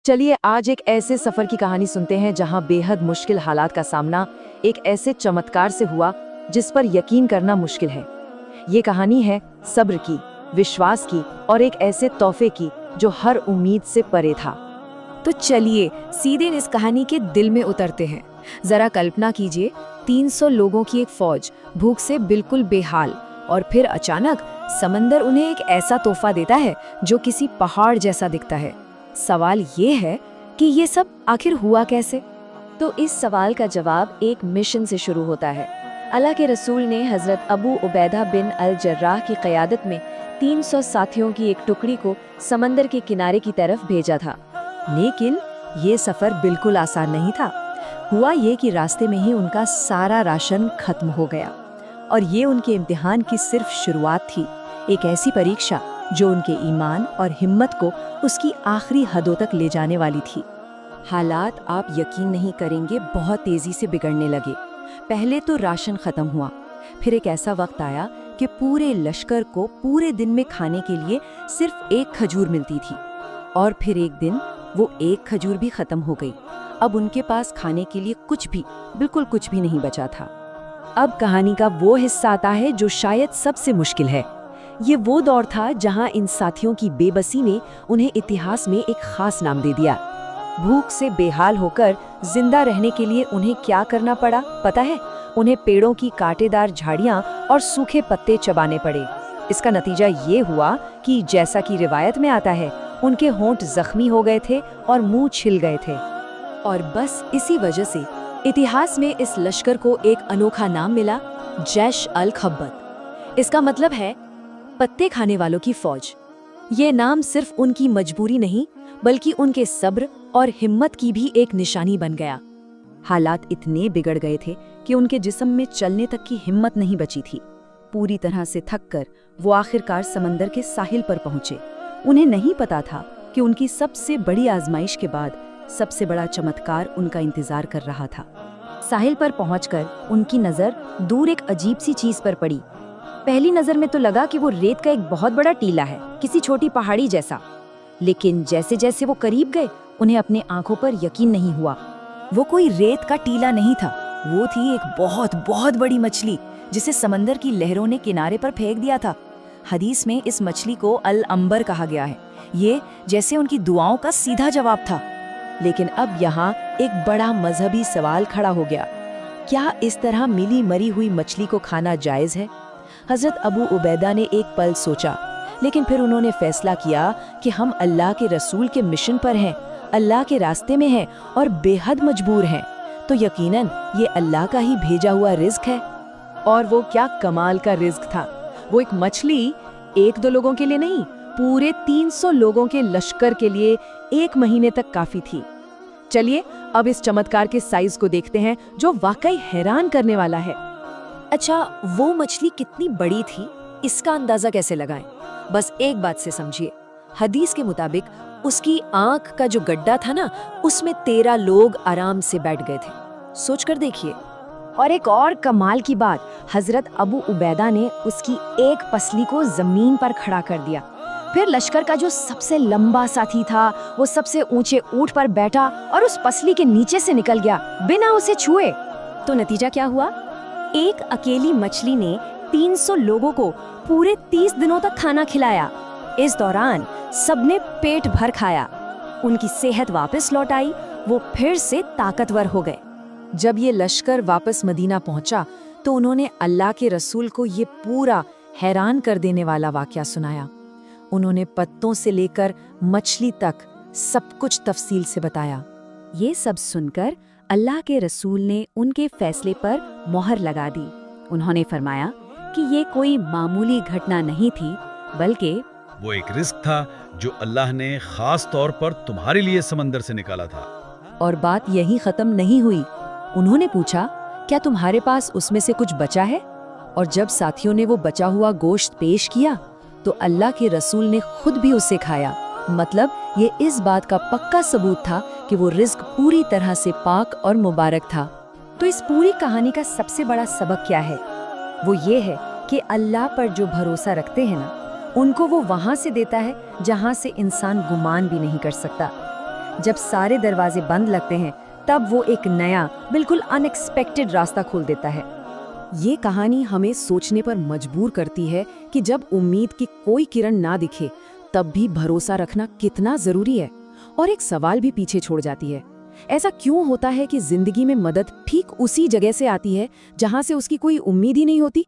चलिए आज एक ऐसे सफर की कहानी सुनते हैं जहां बेहद मुश्किल हालात का सामना एक ऐसे चमत्कार से हुआ जिस पर यकीन करना मुश्किल है। ये कहानी है सब्र की, विश्वास की और एक ऐसे तोहफे की जो हर उम्मीद से परे था। तो चलिए सीधे इस कहानी के दिल में उतरते हैं। जरा कल्पना कीजिए, 300 लोगों की एक फौज भूख से बिल्कुल बेहाल, और फिर अचानक समंदर उन्हें एक ऐसा तोहफा देता है जो किसी पहाड़ जैसा दिखता है। सवाल ये है कि ये सब आखिर हुआ कैसे? तो इस सवाल का जवाब एक मिशन से शुरू होता है। अल्लाह के रसूल ने हजरत अबू उबैदा बिन अल जर्राह की क़यादत में 300 साथियों की एक टुकड़ी को समंदर के किनारे की तरफ भेजा था। लेकिन ये सफर बिल्कुल आसान नहीं था। हुआ ये कि रास्ते में ही उनका सारा राशन खत्म हो गया, और ये उनके इम्तिहान की सिर्फ शुरुआत थी। एक ऐसी परीक्षा जो उनके ईमान और हिम्मत को उसकी आखिरी हदों तक ले जाने वाली थी। हालात आप यकीन नहीं करेंगे बहुत तेजी से बिगड़ने लगे। पहले तो राशन खत्म हुआ, फिर एक ऐसा वक्त आया कि पूरे लश्कर को पूरे दिन में खाने के लिए सिर्फ एक खजूर मिलती थी, और फिर एक दिन वो एक खजूर भी खत्म हो गई। अब उनके पास खाने के लिए बिल्कुल कुछ भी नहीं बचा था। अब कहानी का वो हिस्सा आता है जो शायद सबसे मुश्किल है। ये वो दौर था जहां इन साथियों की बेबसी ने उन्हें इतिहास में एक खास नाम दे दिया। भूख से बेहाल होकर जिंदा रहने के लिए उन्हें क्या करना पड़ा पता है? उन्हें पेड़ों की कांटेदार झाड़ियां और सूखे पत्ते चबाने पड़े। इसका नतीजा ये हुआ कि जैसा कि रिवायत में आता है, उनके होंठ जख्मी हो गए थे और मुंह छिल गए थे। और बस इसी वजह से इतिहास में इस लश्कर को एक अनोखा नाम मिला, जैश अल खब्बत। इसका मतलब है पत्ते खाने वालों की फौज। ये नाम सिर्फ उनकी मजबूरी नहीं, बल्कि उनके सब्र और हिम्मत की भी एक निशानी बन गया। हालात इतने बिगड़ गए थे कि उनके जिस्म में चलने तक की हिम्मत नहीं बची थी। पूरी तरह से थककर वो आखिरकार समंदर के साहिल पर पहुंचे। उन्हें नहीं पता था कि उनकी सबसे बड़ी आजमाइश के बाद सबसे बड़ा चमत्कार उनका इंतजार कर रहा था। साहिल पर पहुंचकर उनकी नजर दूर एक अजीब सी चीज पर पड़ी। पहली नजर में तो लगा कि वो रेत का एक बहुत बड़ा टीला है, किसी छोटी पहाड़ी जैसा। लेकिन जैसे जैसे वो करीब गए, उन्हें अपने आंखों पर यकीन नहीं हुआ। वो कोई रेत का टीला नहीं था, वो थी एक बहुत बहुत बड़ी मछली जिसे समंदर की लहरों ने किनारे पर फेंक दिया था। हदीस में इस मछली को अल अंबर कहा गया है। ये जैसे उनकी दुआओं का सीधा जवाब था। लेकिन अब यहाँ एक बड़ा मजहबी सवाल खड़ा हो गया। क्या इस तरह मिली मरी हुई मछली को खाना जायज है? हजरत अबू उबैदा ने एक पल सोचा, लेकिन फिर उन्होंने फैसला किया कि हम अल्लाह के रसूल के मिशन पर हैं, अल्लाह के रास्ते में हैं और बेहद मजबूर हैं, तो यकीनन ये अल्लाह का ही भेजा हुआ रिज्क है। और वो क्या कमाल का रिज्क था। वो एक मछली एक दो लोगों के लिए नहीं, पूरे 300 लोगों के लश्कर के लिए 1 महीने तक काफी थी। चलिए अब इस चमत्कार के साइज को देखते हैं जो वाकई हैरान करने वाला है। अच्छा, वो मछली कितनी बड़ी थी, इसका अंदाजा कैसे लगाएं? बस एक बात से समझिए। हदीस के मुताबिक उसकी आंख का जो गड्ढा था ना, उसमें 13 लोग आराम से बैठ गए थे। सोच कर देखिए। और एक और कमाल की बात, हजरत अबू उबैदा ने उसकी एक पसली को जमीन पर खड़ा कर दिया। फिर लश्कर का जो सबसे लंबा साथी था, वो सबसे ऊंचे ऊंट पर बैठा और उस पसली के नीचे से निकल गया बिना उसे छुए। तो नतीजा क्या हुआ? एक अकेली मछली ने 300 लोगों को पूरे 30 दिनों तक खाना खिलाया। इस दौरान सबने पेट भर खाया, उनकी सेहत वापस लौट आई, वो फिर से ताकतवर हो गए। जब ये लश्कर वापस मदीना पहुंचा तो उन्होंने अल्लाह के रसूल को ये पूरा हैरान कर देने वाला वाकया सुनाया। उन्होंने पत्तों से लेकर मछली तक सब कुछ तफसील से बताया। ये सब सुनकर अल्लाह के रसूल ने उनके फैसले पर मोहर लगा दी। उन्होंने फरमाया कि ये कोई मामूली घटना नहीं थी, बल्कि वो एक रिस्क था जो अल्लाह ने खास तौर पर तुम्हारे लिए समंदर से निकाला था। और बात यही खत्म नहीं हुई। उन्होंने पूछा, क्या तुम्हारे पास उसमें से कुछ बचा है? और जब साथियों ने वो बचा हुआ गोश्त पेश किया तो अल्लाह के रसूल ने खुद भी उसे खाया। मतलब ये इस बात का पक्का सबूत था कि वो रिज्क पूरी तरह से पाक और मुबारक था। तो इस पूरी कहानी का सबसे बड़ा सबक क्या है? वो ये है कि अल्लाह पर जो भरोसा रखते हैं ना, उनको वो वहाँ से देता है जहाँ से इंसान गुमान भी नहीं कर सकता। جب سارے دروازے بند لگتے ہیں تب وہ ایک نیا بالکل ان ایکسپیکٹڈ راستہ کھول دیتا ہے۔ یہ کہانی ہمیں سوچنے پر مجبور کرتی ہے کہ جب امید کی کوئی کرن نہ دکھے تب بھی بھروسہ رکھنا کتنا ضروری ہے، اور ایک سوال بھی پیچھے چھوڑ جاتی ہے، ایسا کیوں ہوتا ہے کہ زندگی میں مدد ٹھیک اسی جگہ سے آتی ہے جہاں سے اس کی کوئی امید ہی نہیں ہوتی؟